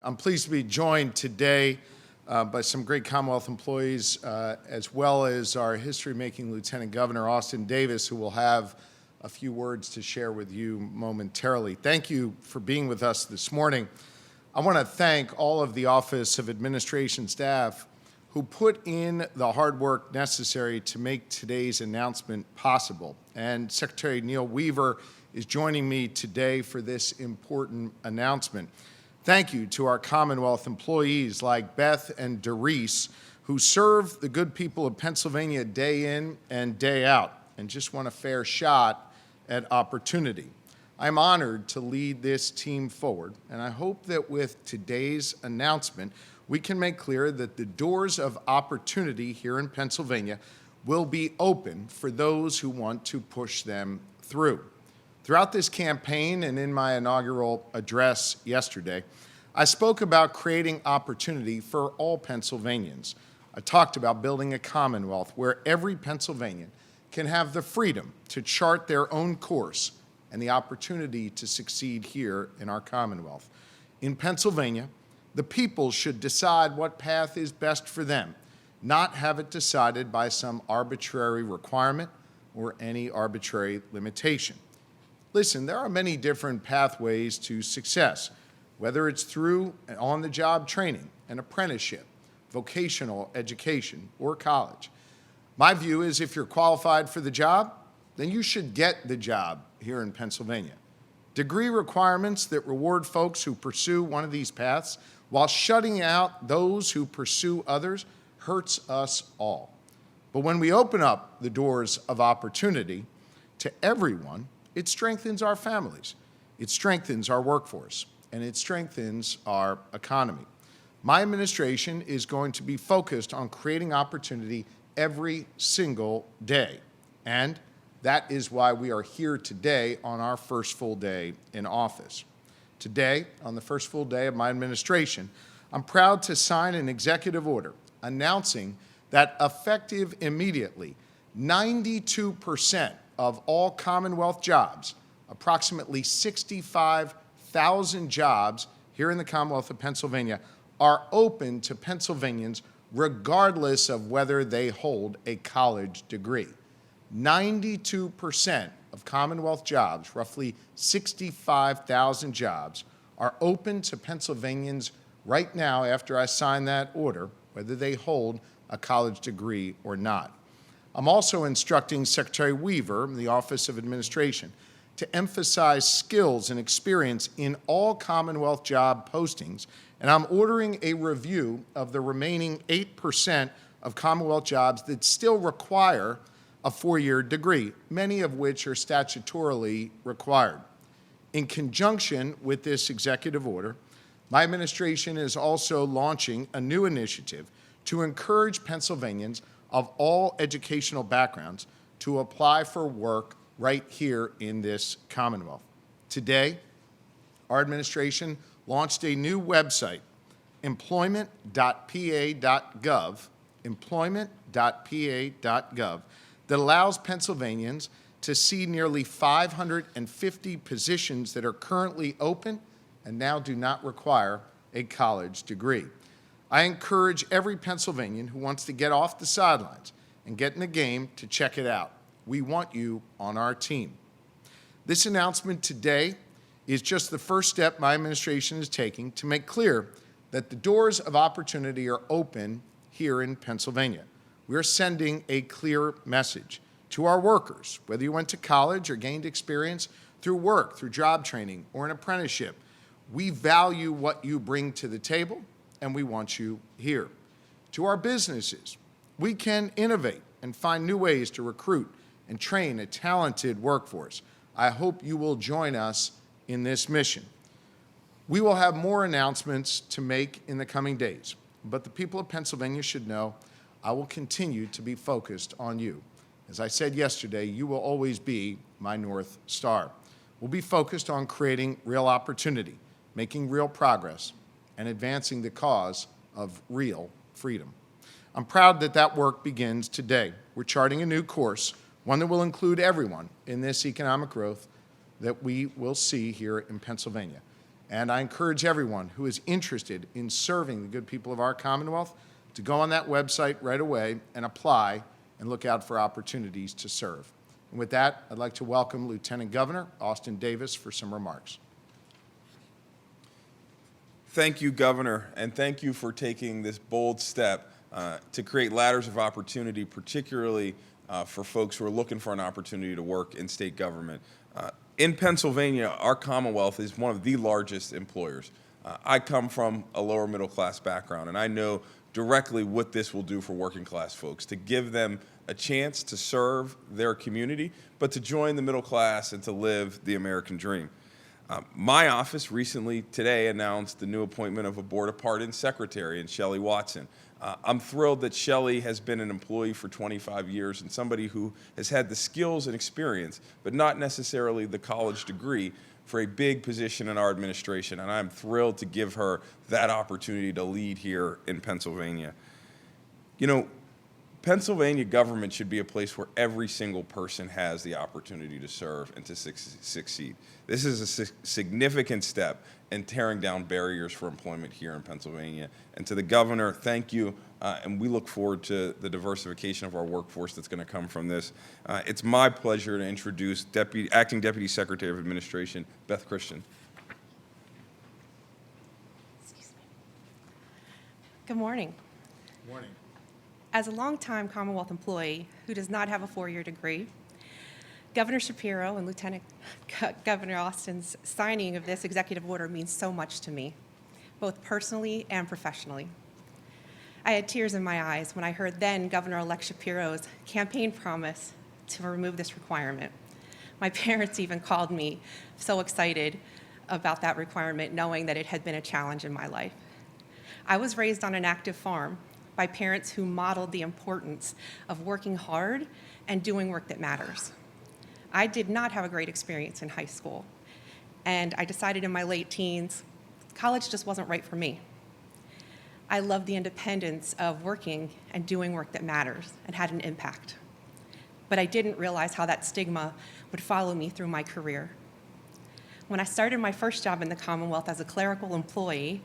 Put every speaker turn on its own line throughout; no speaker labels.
I'm pleased to be joined today by some great Commonwealth employees, as well as our history-making Lieutenant Governor Austin Davis, who will have a few words to share with you momentarily. Thank you for being with us this morning. I want to thank all of the Office of Administration staff who put in the hard work necessary to make today's announcement possible. And Secretary Neil Weaver is joining me today for this important announcement. Thank you to our Commonwealth employees like Beth and Doris, who serve the good people of Pennsylvania day in and day out and just want a fair shot at opportunity. I'm honored to lead this team forward, and I hope that with today's announcement, we can make clear that the doors of opportunity here in Pennsylvania will be open for those who want to push them through. Throughout this campaign and in my inaugural address yesterday, I spoke about creating opportunity for all Pennsylvanians. I talked about building a Commonwealth where every Pennsylvanian can have the freedom to chart their own course and the opportunity to succeed here in our Commonwealth. In Pennsylvania, the people should decide what path is best for them, not have it decided by some arbitrary requirement or any arbitrary limitation. Listen, there are many different pathways to success, whether it's through on-the-job training, an apprenticeship, vocational education, or college. My view is if you're qualified for the job, then you should get the job here in Pennsylvania. Degree requirements that reward folks who pursue one of these paths while shutting out those who pursue others hurts us all. But when we open up the doors of opportunity to everyone, it strengthens our families, it strengthens our workforce, and it strengthens our economy. My administration is going to be focused on creating opportunity every single day, and that is why we are here today on our first full day in office. Today, on the first full day of my administration, I'm proud to sign an executive order announcing that effective immediately, 92% of all Commonwealth jobs, approximately 65,000 jobs here in the Commonwealth of Pennsylvania, are open to Pennsylvanians regardless of whether they hold a college degree. 92% of Commonwealth jobs, roughly 65,000 jobs, are open to Pennsylvanians right now after I sign that order, whether they hold a college degree or not. I'm also instructing Secretary Weaver in the Office of Administration to emphasize skills and experience in all Commonwealth job postings, and I'm ordering a review of the remaining 8% of Commonwealth jobs that still require a four-year degree, many of which are statutorily required. In conjunction with this executive order, my administration is also launching a new initiative to encourage Pennsylvanians of all educational backgrounds to apply for work right here in this Commonwealth. Today, our administration launched a new website, employment.pa.gov, that allows Pennsylvanians to see nearly 550 positions that are currently open and now do not require a college degree. I encourage every Pennsylvanian who wants to get off the sidelines and get in the game to check it out. We want you on our team. This announcement today is just the first step my administration is taking to make clear that the doors of opportunity are open here in Pennsylvania. We're sending a clear message to our workers, whether you went to college or gained experience through work, through job training, or an apprenticeship. We value what you bring to the table, and we want you here. To our businesses, we can innovate and find new ways to recruit and train a talented workforce. I hope you will join us in this mission. We will have more announcements to make in the coming days, but the people of Pennsylvania should know I will continue to be focused on you. As I said yesterday, you will always be my North Star. We'll be focused on creating real opportunity, making real progress, and advancing the cause of real freedom. I'm proud that that work begins today. We're charting a new course, one that will include everyone in this economic growth that we will see here in Pennsylvania. And I encourage everyone who is interested in serving the good people of our Commonwealth to go on that website right away and apply and look out for opportunities to serve. And with that, I'd like to welcome Lieutenant Governor Austin Davis for some remarks.
Thank you, Governor, and thank you for taking this bold step to create ladders of opportunity, particularly for folks who are looking for an opportunity to work in state government. In Pennsylvania, our Commonwealth is one of the largest employers. I come from a lower middle class background, and I know directly what this will do for working class folks, to give them a chance to serve their community, but to join the middle class and to live the American dream. My office recently today announced the new appointment of a Board of Pardons Secretary in Shelley Watson. I'm thrilled that Shelley has been an employee for 25 years and somebody who has had the skills and experience, but not necessarily the college degree, for a big position in our administration, and I'm thrilled to give her that opportunity to lead here in Pennsylvania. You know, Pennsylvania government should be a place where every single person has the opportunity to serve and to succeed. This is a significant step in tearing down barriers for employment here in Pennsylvania. And to the governor, thank you, and we look forward to the diversification of our workforce that's going to come from this. It's my pleasure to introduce Acting Deputy Secretary of Administration, Beth Christian.
Good morning.
Good morning.
As a longtime Commonwealth employee who does not have a four-year degree, Governor Shapiro and Lieutenant Governor Austin's signing of this executive order means so much to me, both personally and professionally. I had tears in my eyes when I heard then Governor-elect Shapiro's campaign promise to remove this requirement. My parents even called me so excited about that requirement, knowing that it had been a challenge in my life. I was raised on an active farm by parents who modeled the importance of working hard and doing work that matters. I did not have a great experience in high school, and I decided in my late teens, college just wasn't right for me. I loved the independence of working and doing work that matters and had an impact. But I didn't realize how that stigma would follow me through my career. When I started my first job in the Commonwealth as a clerical employee,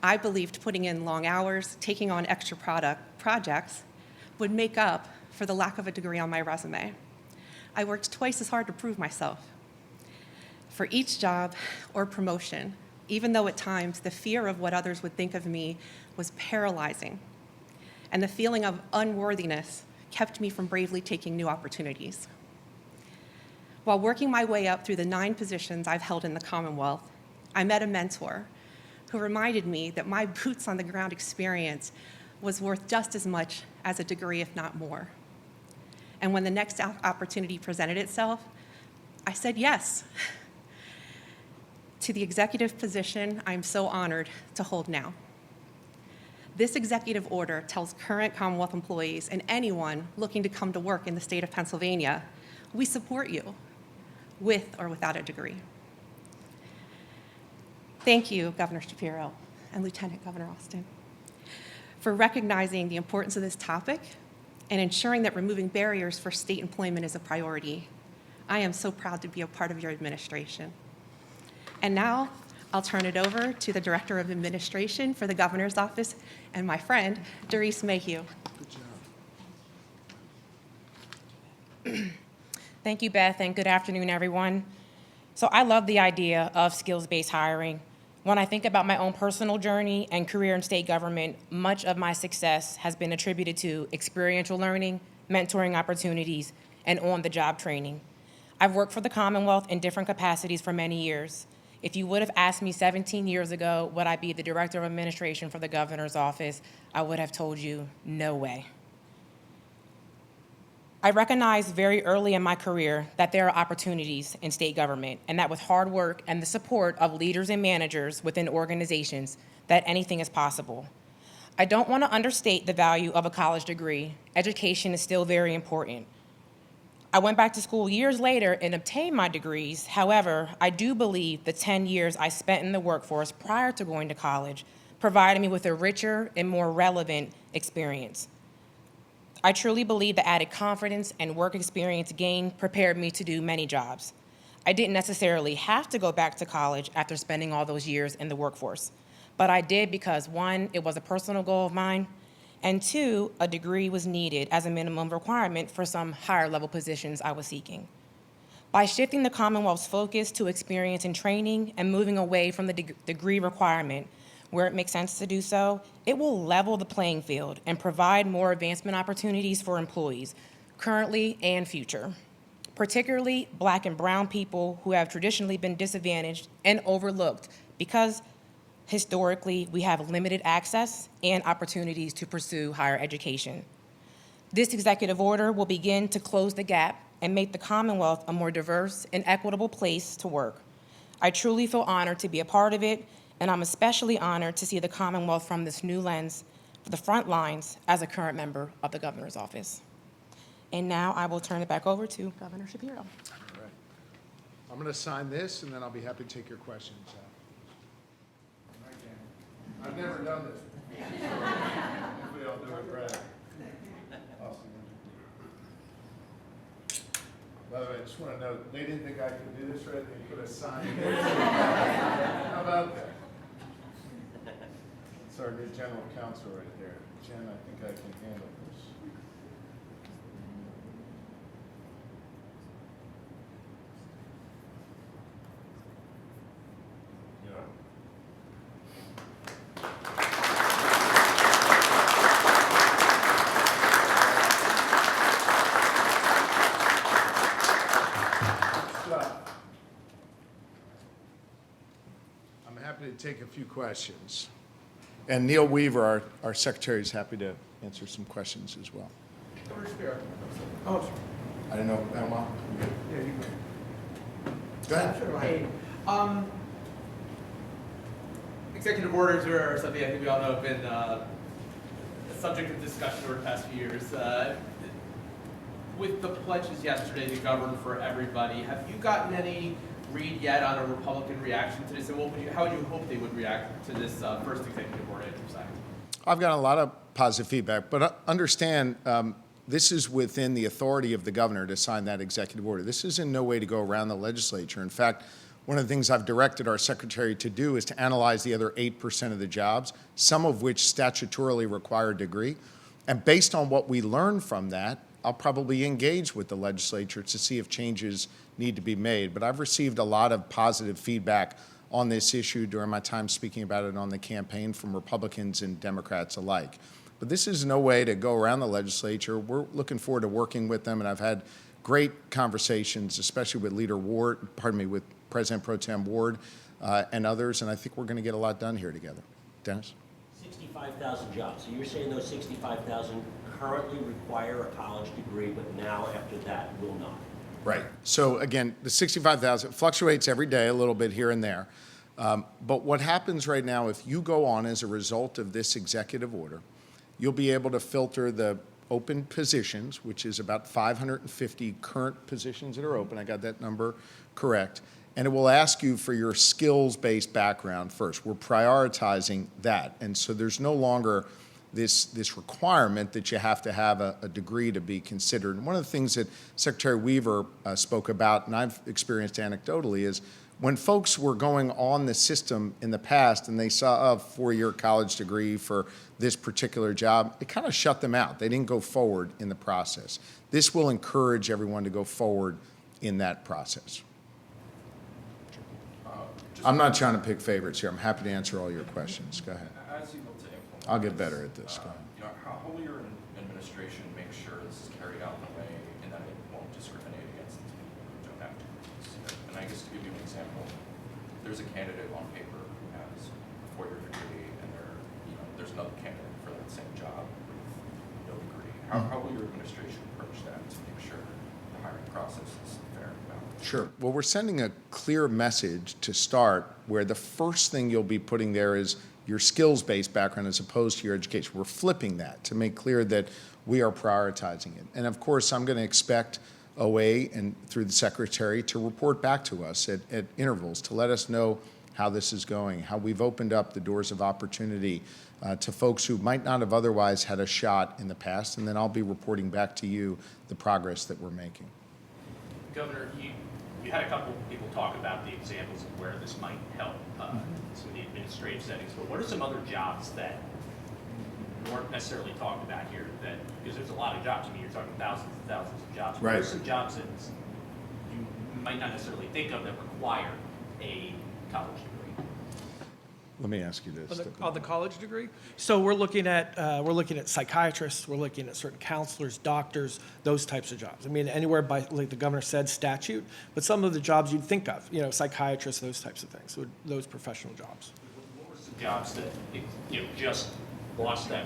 I believed putting in long hours, taking on extra projects would make up for the lack of a degree on my resume. I worked twice as hard to prove myself. For each job or promotion, even though at times the fear of what others would think of me was paralyzing, and the feeling of unworthiness kept me from bravely taking new opportunities. While working my way up through the 9 positions I've held in the Commonwealth, I met a mentor who reminded me that my boots on the ground experience was worth just as much as a degree, if not more. And when the next opportunity presented itself, I said yes to the executive position I'm so honored to hold now. This executive order tells current Commonwealth employees and anyone looking to come to work in the state of Pennsylvania, we support you, with or without a degree. Thank you, Governor Shapiro and Lieutenant Governor Austin, for recognizing the importance of this topic and ensuring that removing barriers for state employment is a priority. I am so proud to be a part of your administration. And now, I'll turn it over to the Director of Administration for the Governor's Office and my friend, Doris Mayhew.
Good job.
Thank you, Beth, and good afternoon, everyone. So I love the idea of skills-based hiring. When I think about my own personal journey and career in state government, much of my success has been attributed to experiential learning, mentoring opportunities, and on-the-job training. I've worked for the Commonwealth in different capacities for many years. If you would have asked me 17 years ago, would I be the Director of Administration for the Governor's Office, I would have told you, no way. I recognized very early in my career that there are opportunities in state government, and that with hard work and the support of leaders and managers within organizations, that anything is possible. I don't want to understate the value of a college degree. Education is still very important. I went back to school years later and obtained my degrees. However, I do believe the 10 years I spent in the workforce prior to going to college provided me with a richer and more relevant experience. I truly believe the added confidence and work experience gained prepared me to do many jobs. I didn't necessarily have to go back to college after spending all those years in the workforce, but I did because one, it was a personal goal of mine, and two, a degree was needed as a minimum requirement for some higher level positions I was seeking. By shifting the Commonwealth's focus to experience and training and moving away from the degree requirement where it makes sense to do so, it will level the playing field and provide more advancement opportunities for employees, currently and future, particularly Black and brown people who have traditionally been disadvantaged and overlooked because historically we have limited access and opportunities to pursue higher education. This executive order will begin to close the gap and make the Commonwealth a more diverse and equitable place to work. I truly feel honored to be a part of it, and I'm especially honored to see the Commonwealth from this new lens, for the front lines, as a current member of the governor's office. And now I will turn it back over to Governor Shapiro.
All right. I'm going to sign this, and then I'll be happy to take your questions. I've never done this. Hopefully I'll do it right. Awesome. By the way, I just want to note, they didn't think I could do this right. They put a sign in. How about that? It's our new general counsel right there. Jen, I think I can handle this. Yeah. I'm happy to take a few questions. And Neil Weaver, our secretary, is happy to answer some questions as well.
Governor Shapiro. Oh, sure.
I don't know, Emma?
Yeah, you
Go ahead.
Sure, hey. Executive orders are something I think we all know have been a subject of discussion over the past few years. With the pledges yesterday to govern for everybody, have you gotten any read yet on a Republican reaction to this? And how would you hope they would react to this first executive order you signed?
I've gotten a lot of positive feedback, but understand this is within the authority of the governor to sign that executive order. This is in no way to go around the legislature. In fact, one of the things I've directed our secretary to do is to analyze the other 8% of the jobs, some of which statutorily require a degree. And based on what we learn from that, I'll probably engage with the legislature to see if changes need to be made. But I've received a lot of positive feedback on this issue during my time speaking about it on the campaign from Republicans and Democrats alike. But this is no way to go around the legislature. We're looking forward to working with them, and I've had great conversations, especially with with President Pro Tem Ward and others, and I think we're going to get a lot done here together. Dennis?
65,000 jobs. So you're saying those 65,000 currently require a college degree, but now after that will not?
Right. So again, the 65,000 fluctuates every day a little bit here and there. But what happens right now, if you go on as a result of this executive order, you'll be able to filter the open positions, which is about 550 current positions that are open. I got that number correct. And it will ask you for your skills-based background first. We're prioritizing that. And so there's no longer this requirement that you have to have a degree to be considered. And one of the things that Secretary Weaver spoke about, and I've experienced anecdotally, is when folks were going on the system in the past and they saw a 4-year college degree for this particular job, it kind of shut them out. They didn't go forward in the process. This will encourage everyone to go forward in that process. I'm not trying to pick favorites here. I'm happy to answer all your questions. Go ahead.
As you look to implement
I'll get better at this. Go ahead.
How will your administration make sure this is carried out in a way and that it won't discriminate against these people who don't have degrees? And I guess to give you an example, there's a candidate on paper who has a 4-year degree, and there's another candidate for that same job with no degree. How will your administration approach that to make sure the hiring process is fair and balanced?
Sure. Well, we're sending a clear message to start where the first thing you'll be putting there is your skills-based background as opposed to your education. We're flipping that to make clear that we are prioritizing it. And of course, I'm going to expect OA and through the secretary to report back to us at intervals to let us know how this is going, how we've opened up the doors of opportunity to folks who might not have otherwise had a shot in the past. And then I'll be reporting back to you the progress that we're making.
Governor, you
you had a couple of people talk about the examples of where this might help some of the administrative settings, but what are some other jobs that weren't necessarily talked about here? That because there's a lot of jobs. I mean, you're talking thousands and thousands of jobs. What
Right.
are some jobs that you might not necessarily think of that require a college degree?
Let me ask you this.
On the college degree? So we're looking at psychiatrists, we're looking at certain counselors, doctors, those types of jobs. I mean, anywhere by, like the governor said, statute, but some of the jobs you'd think of, psychiatrists, those types of things, those professional jobs.
What were some jobs that just lost that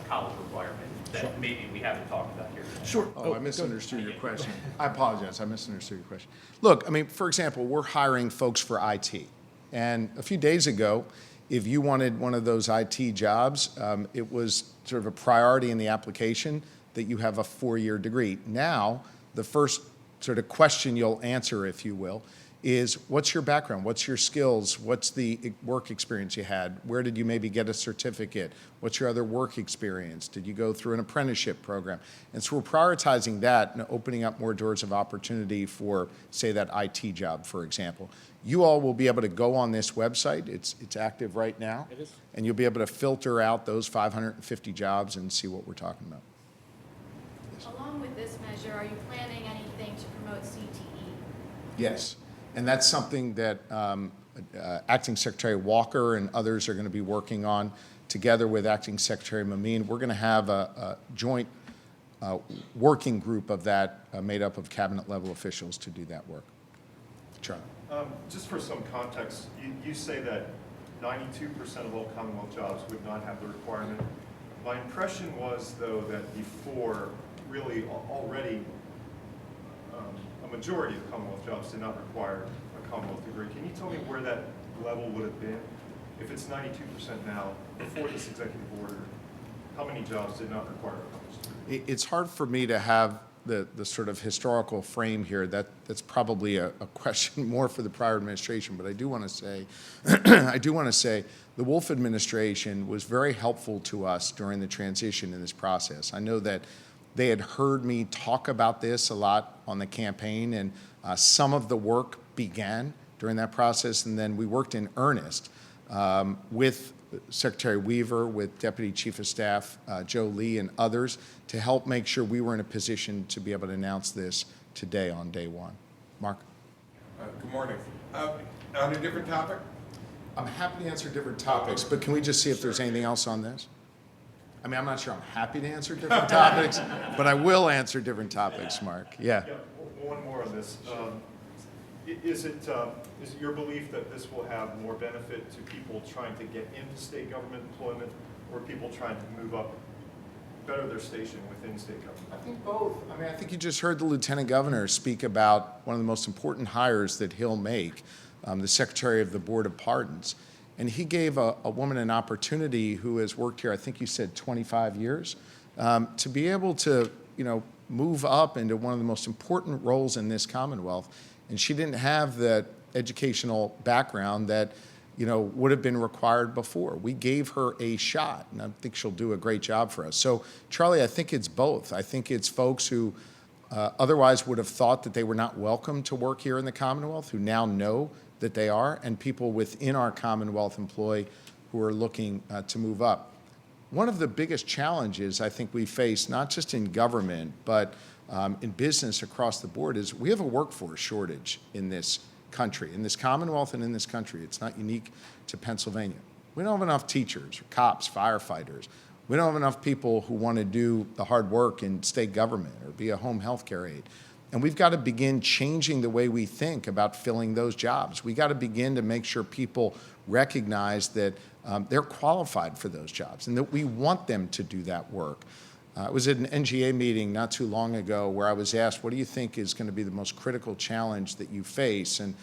college requirement that maybe we haven't talked about here today?
Sure.
Oh, I misunderstood your question. I apologize. I misunderstood your question. Look, I mean, for example, we're hiring folks for IT. And a few days ago, if you wanted one of those IT jobs, it was sort of a priority in the application that you have a 4-year degree. Now, the first sort of question you'll answer, if you will, is what's your background? What's your skills? What's the work experience you had? Where did you maybe get a certificate? What's your other work experience? Did you go through an apprenticeship program? And so we're prioritizing that and opening up more doors of opportunity for, say, that IT job, for example. You all will be able to go on this website. It's active right now.
It is.
And you'll be able to filter out those 550 jobs and see what we're talking about.
Along with this measure, are you planning anything to promote CTE?
Yes, and that's something that Acting Secretary Walker and others are going to be working on together with Acting Secretary Mamine. We're going to have a joint working group of that made up of cabinet level officials to do that work. Charlie.
Just for some context, you say that 92% of all Commonwealth jobs would not have the requirement. My impression was, though, that before, really already, a majority of Commonwealth jobs did not require a Commonwealth degree. Can you tell me where that level would have been? If it's 92% now, before this executive order, how many jobs did not require a college degree?
It's hard for me to have the sort of historical frame here. That's probably a question more for the prior administration. But I do want to say, the Wolf administration was very helpful to us during the transition in this process. I know that they had heard me talk about this a lot on the campaign, and some of the work began during that process, and then we worked in earnest with Secretary Weaver, with Deputy Chief of Staff Joe Lee, and others to help make sure we were in a position to be able to announce this today on day one. Mark?
Good morning. On a different topic?
I'm happy to answer different topics, but can we just see if there's anything else on this? I mean, I'm not sure I'm happy to answer different topics, but I will answer different topics, Mark. Yeah.
Yeah, one more on this. Is it your belief that this will have more benefit to people trying to get into state government employment or people trying to move up, better their station within state government?
I think both. I mean, I think you just heard the Lieutenant Governor speak about one of the most important hires that he'll make, the Secretary of the Board of Pardons. And he gave a woman an opportunity who has worked here, I think you said 25 years, to be able to, move up into one of the most important roles in this Commonwealth. And she didn't have the educational background that, would have been required before. We gave her a shot, and I think she'll do a great job for us. So, Charlie, I think it's both. I think it's folks who otherwise would have thought that they were not welcome to work here in the Commonwealth, who now know that they are, and people within our Commonwealth employ who are looking to move up. One of the biggest challenges I think we face, not just in government, but in business across the board, is we have a workforce shortage in this country, in this Commonwealth and in this country. It's not unique to Pennsylvania. We don't have enough teachers, cops, firefighters. We don't have enough people who want to do the hard work in state government or be a home health care aide. And we've got to begin changing the way we think about filling those jobs. We got to begin to make sure people recognize that they're qualified for those jobs and that we want them to do that work. I was at an NGA meeting not too long ago where I was asked, what do you think is going to be the most critical challenge that you face? And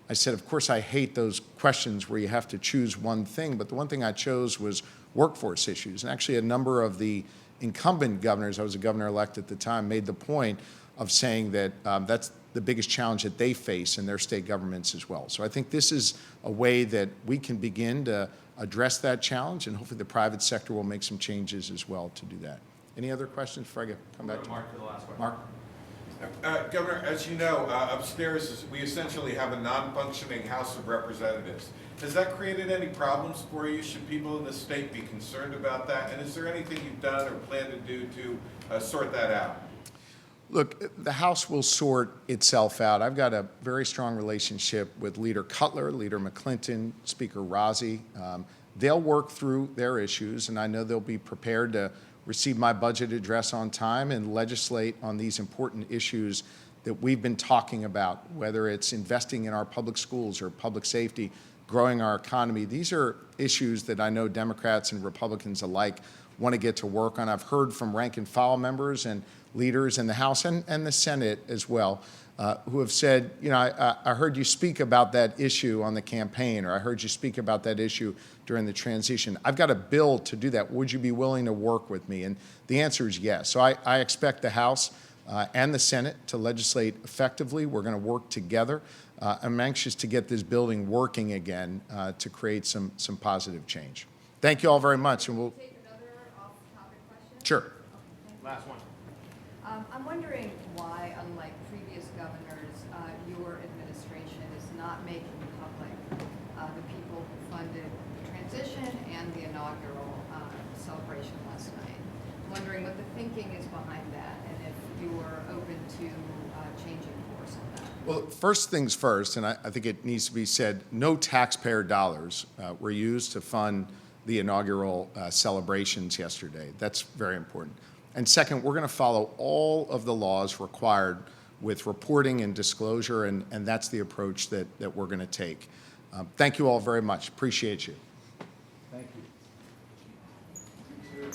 I said, of course, I hate those questions where you have to choose one thing, but the one thing I chose was workforce issues. And actually a number of the incumbent governors, I was a governor-elect at the time, made the point of saying that that's the biggest challenge that they face in their state governments as well. So I think this is a way that we can begin to address that challenge, and hopefully the private sector will make some changes as well to do that. Any other questions before I come back to
Mark for the last question.
Mark?
Governor, as you know, upstairs we essentially have a non-functioning House of Representatives. Has that created any problems for you? Should people in the state be concerned about that? And is there anything you've done or plan to do to sort that out?
Look, the House will sort itself out. I've got a very strong relationship with Leader Cutler, Leader McClinton, Speaker Rozzi. They'll work through their issues, and I know they'll be prepared to receive my budget address on time and legislate on these important issues that we've been talking about, whether it's investing in our public schools or public safety, growing our economy. These are issues that I know Democrats and Republicans alike want to get to work on. I've heard from rank and file members and leaders in the House and the Senate as well, who have said, you know, I heard you speak about that issue on the campaign, or I heard you speak about that issue during the transition. I've got a bill to do that. Would you be willing to work with me? And the answer is yes. So I expect the House and the Senate to legislate effectively. We're going to work together. I'm anxious to get this building working again to create some positive change. Thank you all very much, and we'll
Take another off-topic question?
sure.
Last one.
I'm wondering why, unlike previous governors, your administration is not making public the people who funded the transition and the inaugural celebration last night. I'm wondering what the thinking is behind that, and if you're open to changing course on that.
Well, first things first, and I think it needs to be said, no taxpayer dollars were used to fund the inaugural celebrations yesterday. That's very important. And second, we're going to follow all of the laws required with reporting and disclosure, and that's the approach that we're going to take. Thank you all very much. Appreciate you.
Thank you.